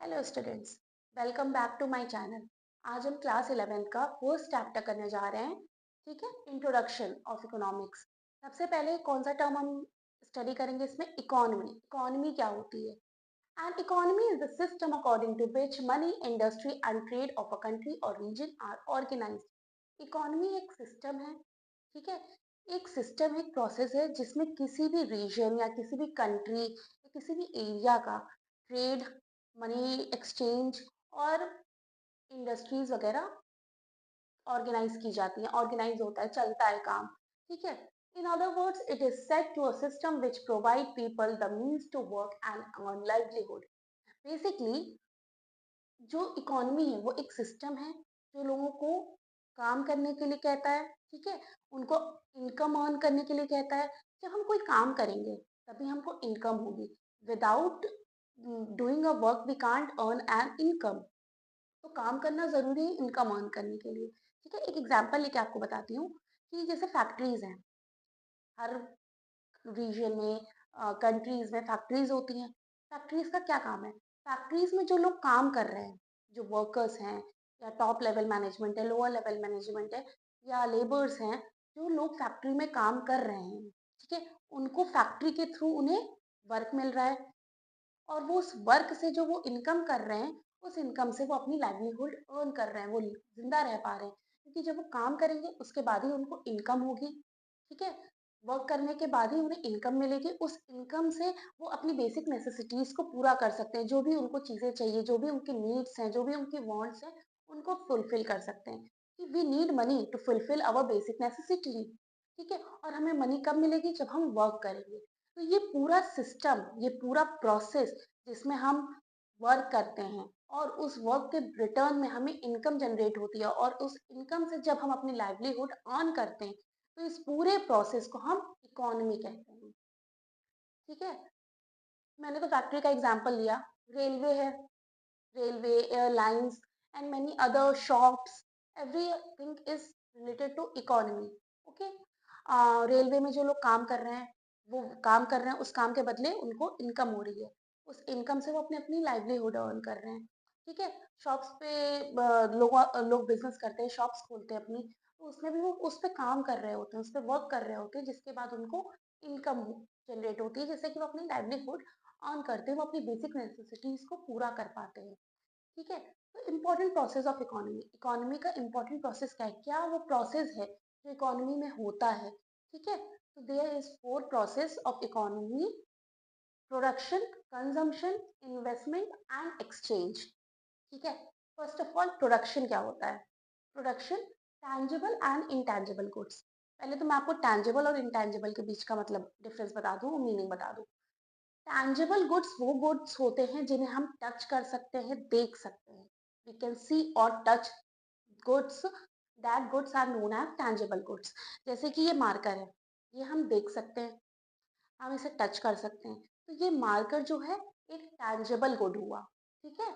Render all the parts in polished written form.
Hello students, welcome back to my channel. आज हम class 11th का फर्स्ट चैप्टर करने जा रहे हैं। ठीक है, इंट्रोडक्शन ऑफ इकोनॉमिक्स। सबसे पहले कौन सा टर्म हम स्टडी करेंगे इसमें? इकोनॉमी। इकोनॉमी क्या होती है? And economy is the system according to which money, industry and trade of a country और रीजन आर ऑर्गेनाइज्ड। इकोनॉमी एक सिस्टम है। ठीक है, एक सिस्टम, एक प्रोसेस है जिसमें किसी भी रीजन या किसी भी कंट्री या किसी भी एरिया का ट्रेड, मनी एक्सचेंज और इंडस्ट्रीज वगैरह ऑर्गेनाइज की जाती हैं, ऑर्गेनाइज होता है, चलता है काम। ठीक है, in other words it is set to a system which provide people the means to work and earn livelihood. Basically जो इकोनॉमी है वो एक सिस्टम है जो लोगों को काम करने के लिए कहता है। ठीक है, उनको इनकम अर्न करने के लिए कहता है। जब हम कोई काम करेंगे तभी हमको इनकम होगी। Without doing a work we can't earn an income. तो काम करना जरूरी है इनकम अर्न करने के लिए। ठीक है, एक एग्जांपल लेके आपको बताती हूँ कि जैसे फैक्ट्रीज हैं, हर रीजन में, कंट्रीज में फैक्ट्रीज होती हैं। फैक्ट्रीज का क्या काम है? फैक्ट्रीज में जो लोग काम कर रहे हैं, जो वर्कर्स हैं, या टॉप लेवल मैनेजमेंट है, लोअर लेवल मैनेजमेंट है, या लेबर्स हैं, जो लोग फैक्ट्री में काम कर रहे हैं, ठीक है, उनको फैक्ट्री के थ्रू उन्हें वर्क मिल रहा है। और वो उस वर्क से जो वो इनकम कर रहे हैं, उस इनकम से वो अपनी लाइवलीहुड अर्न कर रहे हैं, वो जिंदा रह पा रहे हैं। क्योंकि जब वो काम करेंगे उसके बाद ही उनको इनकम होगी। ठीक है, वर्क करने के बाद ही उन्हें इनकम मिलेगी। उस इनकम से वो अपनी बेसिक नेसेसिटीज को पूरा कर सकते हैं, जो भी उनको चीजें चाहिए, जो भी उनकी नीड्स हैं, जो भी उनकी वांट्स हैं, उनको फुलफिल कर सकते हैं। कि we need money to fulfil our basic necessity. ठीक है, और हमें मनी कब मिलेगी? जब हम वर्क करेंगे। तो ये पूरा सिस्टम, ये पूरा प्रोसेस जिसमें हम वर्क करते हैं और उस वर्क के रिटर्न में हमें इनकम जनरेट होती है, और उस इनकम से जब हम अपनी लाइवलीहुड अर्न करते हैं, तो इस पूरे प्रोसेस को हम इकोनॉमी कहते हैं। ठीक है, मैंने तो फैक्ट्री का एग्जांपल लिया। रेलवे है, railway, airlines and many other shops, everything is related to economy. Okay, railway में जो लोग काम कर रहे हैं, वो काम कर रहे हैं, उस काम के बदले उनको इनकम हो रही है। उस इनकम से वो अपनी अपनी लाइवलीहुड अर्न कर रहे हैं। ठीक है, शॉप्स पे लोग बिजनेस करते हैं, शॉप्स खोलते हैं अपनी, तो उसमें भी वो उस पे काम कर रहे होते हैं, उस पे वर्क कर रहे होते हैं, जिसके बाद उनको इनकम जनरेट होती है, जिससे कि वो अपनी लाइवलीहुड अर्न करते हैं, वो अपनी बेसिक नेसेसिटीज को पूरा कर पाते हैं। ठीक है, तो important process of economy, economy का इम्पोर्टेंट प्रोसेस क्या है, क्या वो प्रोसेस है जो इकोनॉमी में होता है? ठीक है, तो there is four process of economy: production, consumption, investment and exchange. ठीक है, फर्स्ट ऑफ ऑल प्रोडक्शन क्या होता है? Production, tangible and intangible goods. पहले तो मैं आपको टैंजिबल और इनटैंजिबल के बीच का मतलब डिफरेंस बता दूं, मीनिंग बता दूं। टैंजिबल गुड्स वो गुड्स होते हैं जिन्हें हम टच कर सकते हैं, देख सकते हैं। वी कैन सी और touch goods, that goods are known as tangible goods. जैसे कि ये मार्कर है, ये हम देख सकते हैं, हम इसे टच कर सकते हैं, तो ये मार्कर जो है एक टैंजिबल गुड हुआ। ठीक है,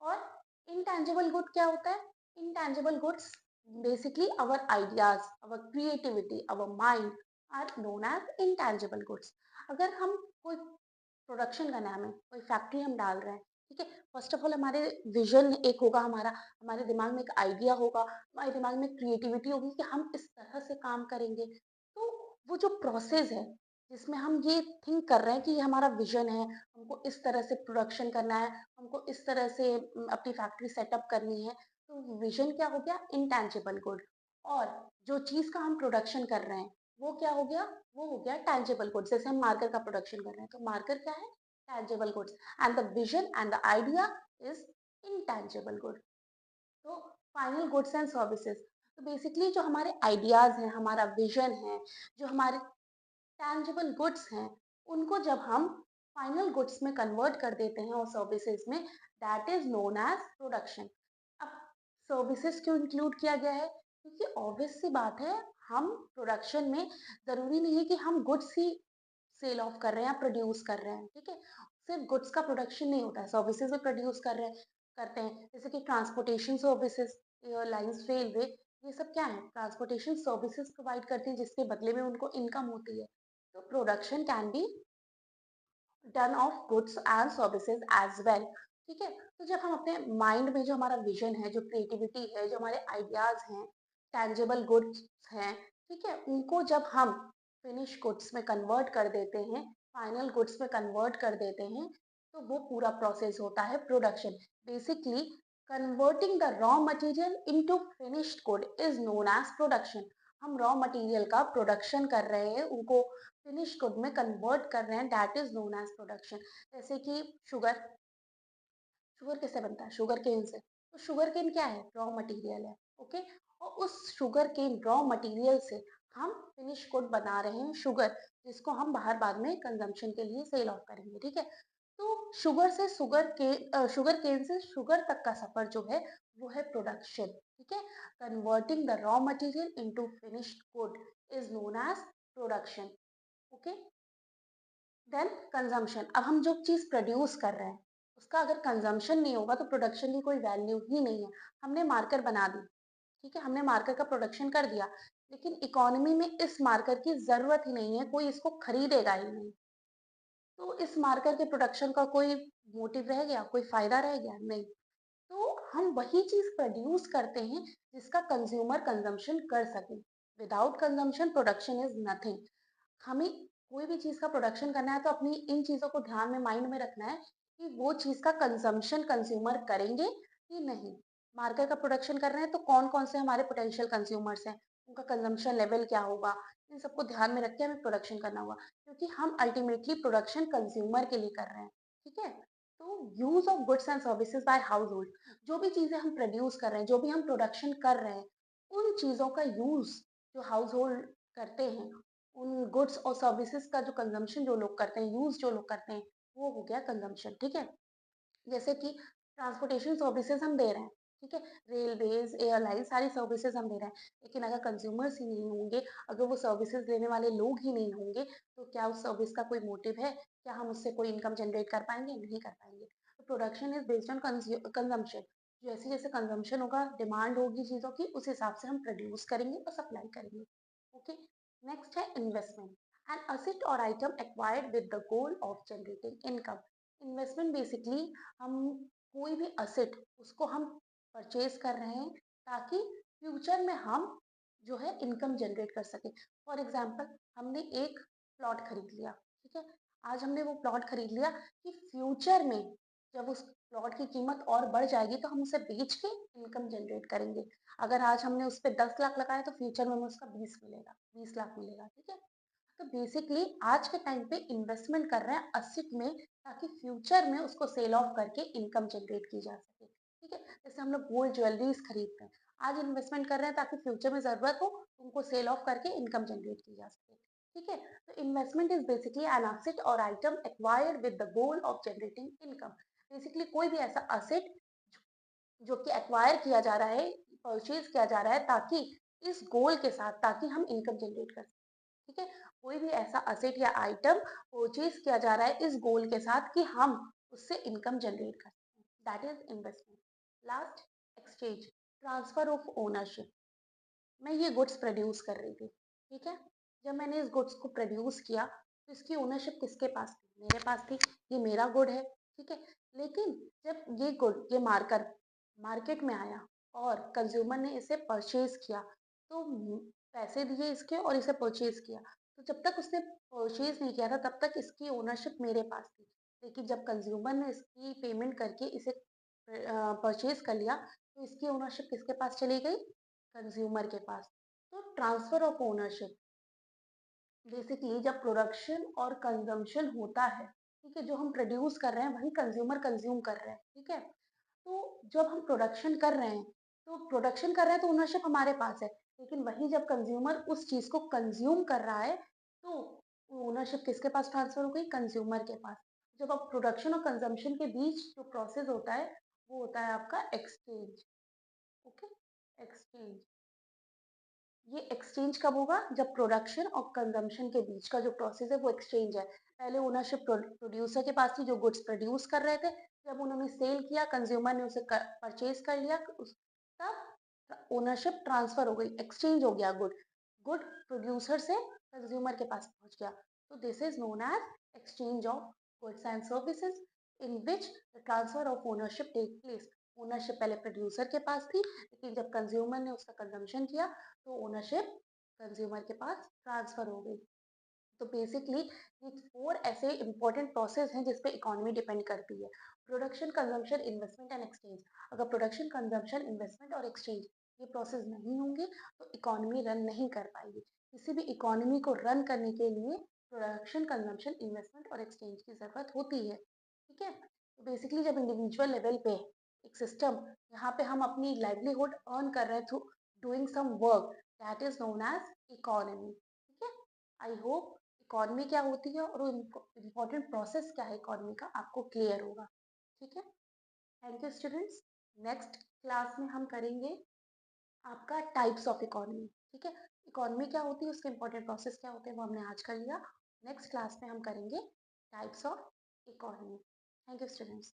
और इनटैंजिबल गुड क्या होता है? Intangible goods basically our ideas, our creativity, our mind are known as intangible goods. अगर हम कोई प्रोडक्शन का नाम है, कोई फैक्ट्री हम डाल रहे हैं, ठीक है, फर्स्ट ऑफ ऑल हमारे विजन एक होगा, हमारा हमारे दिमाग में एक आइडिया होगा, हमारे दिमाग में क्रिएटिविटी होगी कि हम इस तरह से काम करेंगे। तो वो जो प्रोसेस है जिसमें हम ये थिंक कर रहे हैं कि ये हमारा विजन है, हमको इस तरह से प्रोडक्शन करना है, हमको इस तरह से अपनी फैक्ट्री सेटअप करनी है, तो विजन क्या हो गया? Intangible good. और जो चीज का हम प्रोडक्शन कर रहे हैं वो क्या हो गया? वो हो गया टैंजिबल गुड्स। जैसे हम मार्कर का प्रोडक्शन कर रहे हैं, तो मार्कर क्या है? Tangible goods. And the vision and the idea is intangible good. तो फाइनल गुड्स एंड सर्विसेज, तो बेसिकली जो हमारे आइडियाज हैं, हमारा विजन है, जो हमारे टैंजिबल गुड्स हैं, उनको जब हम फाइनल गुड्स में कन्वर्ट कर देते हैं और सर्विसेज में, that is known as production. अब सर्विसेज क्यों इंक्लूड किया गया है? क्योंकि ऑब्वियस सी बात है, हम प्रोडक्शन में जरूरी नहीं है कि हम गुड्स ही सेल ऑफ कर रहे हैं या प्रोड्यूस कर रहे हैं। ठीक है, सिर्फ गुड्स का प्रोडक्शन नहीं होता है, सर्विसेज भी प्रोड्यूस कर रहे हैं, करते हैं, जैसे कि ट्रांसपोर्टेशन सर्विसेज, एयरलाइंस, रेलवे, ये सब क्या है? ट्रांसपोर्टेशन सर्विसेज प्रोवाइड करती हैं, जिसके बदले में उनको इनकम होती है। तो production can be done of goods and services as well. ठीक है? तो जब हम अपने माइंड में जो हमारा विज़न है, जो क्रिएटिविटी है, जो हमारे आइडियाज़ हैं, टैंजिबल गुड्स हैं, ठीक है? उनको जब हम फिनिश गुड्स में कन्वर्ट कर देते हैं, फाइनल गुड्स में कन्वर्ट कर देते हैं, तो वो पूरा प्रोसेस होता है production. Basically converting the raw material into finished good is known as production. हम रॉ मटेरियल का प्रोडक्शन कर रहे हैं, उनको फिनिश गुड में कन्वर्ट कर रहे हैं, that is known as production. जैसे कि शुगर, शुगर किससे बनता है? शुगर केन से। तो शुगर केन क्या है? रॉ मटेरियल है, ओके? और उस शुगर केन रॉ मटेरियल से हम फिनिश गुड बना रहे हैं शुगर, जिसको हम बाहर बाद में कंजम्पशन के लिए सेल ऑफ करेंगे, ठीक है? तो शुगर से शुगर केन से शुगर तक का सफर जो है वो है प्रोडक्शन, ठीक है? Converting the raw material into finished good is known as production, okay? Then consumption. अब हम जो चीज़ प्रोड्यूस कर रहे हैं, उसका अगर कंजम्पशन नहीं होगा तो प्रोडक्शन की कोई वैल्यू ही नहीं है। हमने मार्कर बना दी, ठीक है? हमने मार्कर का प्रोडक्शन कर दिया, लेकिन इकोनॉमी में इस मार्कर की ज़रूरत ही नहीं है, कोई इसको खरीदेगा ही नहीं। तो इस मार्कर के प्रोडक्शन का कोई मोटिव रह गया? कोई फ़ायदा रह गया? नहीं। तो हम वही चीज़ प्रोड्यूस करते हैं जिसका कंज्यूमर कंजम्पशन कर सके। Without consumption production is nothing. हमें कोई भी चीज़ का प्रोडक्शन करना है तो अपनी इन चीज़ों को ध्यान में माइंड में रखना है कि वो चीज़ का कंजम्पशन कंज्यूमर करेंगे कि नहीं। मार्कर का प्रोडक्शन कर रहे हैं तो कौन-कौन से हमारे पोटेंशियल कंज्यूमर्स हैं, उनका कंजम्पशन लेवल क्या होगा, इन सबको ध्यान में रख के हमें प्रोडक्शन करना होगा क्योंकि हम अल्टीमेटली प्रोडक्शन कंज्यूमर के लिए कर रहे हैं, ठीक है? तो use of goods and services by household, जो भी चीज़ें हम प्रोड्यूस कर रहे हैं, जो भी हम प्रोडक्शन कर रहे हैं, उन चीज़ों का यूज़ जो हाउसहोल्ड करते हैं, उन गुड्स और सर्विसेज का जो कंजम्पशन जो लोग करते हैं, यूज़ जो लोग करते हैं, वो हो गया कंजम्पशन, ठीक है? जैसे कि ट्रांसपोर्टेशन सर्विसेज हम दे रहे हैं, ठीक है? रेलवेज़, एयरलाइन सारी सर्विसेज हम दे रहे हैं, लेकिन अगर कंज्यूमर्स ही नहीं होंगे, अगर वो सर्विसेज लेने वाले लोग ही नहीं होंगे, तो क्या उस सर्विस का कोई मोटिव है? क्या हम उससे कोई इनकम जनरेट कर पाएँगे? नहीं कर पाएँगे। तो production is based on consumption. जैसे-जैसे कंजम्पशन होगा, डिमांड होगी चीज़ों की, उस हिसाब से हम प्रोड्यूस करेंगे और सप्लाई करेंगे। ओके? नेक्स्ट है investment, N asset or item acquired with the goal of generating income. Investment basically हम कोई भी असेट उसको हम परचेज कर रहे हैं ताकि फ्यूचर में हम जो है इनकम जनरेट कर सके। फॉर एग्जांपल हमने एक प्लॉट खरीद लिया, ठीक है? आज हमने वो प्लॉट खरीद लिया कि फ्यूचर में जब उस प्लॉट की कीमत और बढ़ जाएगी तो हम उसे बेच के इनकम जनरेट करेंगे। अगर आज हमने उस पे 10 लाख लगाया तो फ्यूचर में हमें उसका 20 मिलेगा, 20 लाख मिलेगा, ठीक है? तो बेसिकली आज के टाइम पे इन्वेस्टमेंट कर रहे हैं असेट में ताकि फ्यूचर में उसको सेल ऑफ करके इनकम जनरेट की जा सके, ठीक है? जैसे हम लोग गोल्ड ज्वेलरीज खरीदते हैं, आज इन्वेस्टमेंट कर रहे हैं ताकि फ्यूचर में ज़रूरत हो तो उनको सेल ऑफ करके इनकम जनरेट की जा सके, ठीक है? तो investment is basically an asset or item acquired with the goal of generating income. Basically कोई भी ऐसा असेट जो कि एक्वायर किया जा रहा है, परचेज किया जा रहा है ताकि इस गोल के साथ ताकि हम इनकम जनरेट कर सकें, ठीक है? कोई भी ऐसा असेट या आइटम परचेज किया जा रहा है इस गोल के साथ कि हम उससे इनकम जनरेट कर सकें, that is investment. Last, exchange, transfer of ownership. मैं ये गुड्स प्रोड्यूस कर रही थी, ठीक है? जब मैंने इस गुड्स को प्रोड्यूस किया, तो इसकी ओनरशिप किसके पास थी? मेरे पास थी, ये मेरा गुड है, ठीक है? लेकिन जब ये गुड, ये मार्कर मार्केट में आया और कंज्यूमर ने इसे परचेज़ किया, तो पैसे दिए इसके और इसे परचेज़ किया। तो जब तक उसने परचेज़ नहीं किया था, तब तक इसकी ओनरशिप मेरे पास थी। लेकिन जब कंज्यूमर ने इसकी पेमेंट करके इसे परचेज़ कर लिया, तो इसकी ओनरशिप किसके पास चली गई? कंज्यूमर के पास। तो ट्रांसफर ऑफ ओनरशिप बेसिकली जब प्रोडक्शन और कंजम्पशन होता है, ठीक है? जो हम प्रोड्यूस कर रहे हैं वही कंज्यूमर कंज्यूम कर रहे हैं, ठीक है? तो जब हम प्रोडक्शन कर रहे हैं, तो प्रोडक्शन कर रहे हैं तो ओनरशिप हमारे पास है, लेकिन वही जब कंज्यूमर उस चीज़ को कंज्यूम कर रहा है, तो ओनरशिप किसके पास ट्रांसफर हो गई? कंज्यूमर के पास। जब अब प्रोडक्शन और कंजम्पशन के बीच जो प्रोसेस होता है, वो होता है आपका एक्सचेंज, ओके? एक्सचेंज। ये एक्सचेंज कब होगा? जब प्रोडक्शन और कंजम्पशन के बीच का जो प्रोसेस है वो एक्सचेंज है। पहले ओनरशिप प्रोड्यूसर के पास थी जो गुड्स प्रोड्यूस कर रहे थे। जब उन्होंने सेल किया, कंज्यूमर ने उसे परचेज कर लिया, तब ओनरशिप ट्रांसफर हो गई, एक्सचेंज हो गया गुड। गुड प्रोड्यूसर से कंज्यूमर के पास पहुंच गया। तो this is known as exchange of goods and services. In which the transfer of ownership take place. Ownership पहले प्रोड्यूसर के पास थी, लेकिन जब कंज्यूमर ने उसका कंजम्पशन किया तो ओनरशिप कंज्यूमर के पास ट्रांसफर हो गई। तो बेसिकली ये 4 ऐसे इंपॉर्टेंट प्रोसेस हैं जिस पे इकोनॉमी डिपेंड करती है। Production, consumption, investment and exchange. अगर प्रोडक्शन, कंजम्पशन, इन्वेस्टमेंट और एक्सचेंज ये प्रोसेस नहीं होंगे तो इकोनॉमी रन नहीं कर पाएगी। किसी भी इकोनॉमी को रन करने के लिए प्रोडक्शन, कंजम्पशन, इन्वेस्टमेंट और एक्सचेंज की ज़रूरत होती है। ठीक है? तो बेसिकली जब इंडिविजुअल लेवल पे एक सिस्टम यहाँ पे हम अपनी लाइवलीहुड अर्न कर रहे हैं through doing some work, that is known as economy. ठीक है? आई होप इकोनॉमी क्या होती है और इम्पोर्टेंट प्रोसेस क्या है इकोनॉमी का आपको क्लियर होगा। ठीक है? Thank you students. Next class में हम करेंगे आपका टाइप्स ऑफ इकोनॉमी। ठीक है? इकोनॉमी क्या होती है, उसके इम्पोर्टेंट प्रोसेस क्या होते हैं वो हमने आज कर लिया। नेक्स्ट क्लास में हम करेंगे types of economy. Thank you students.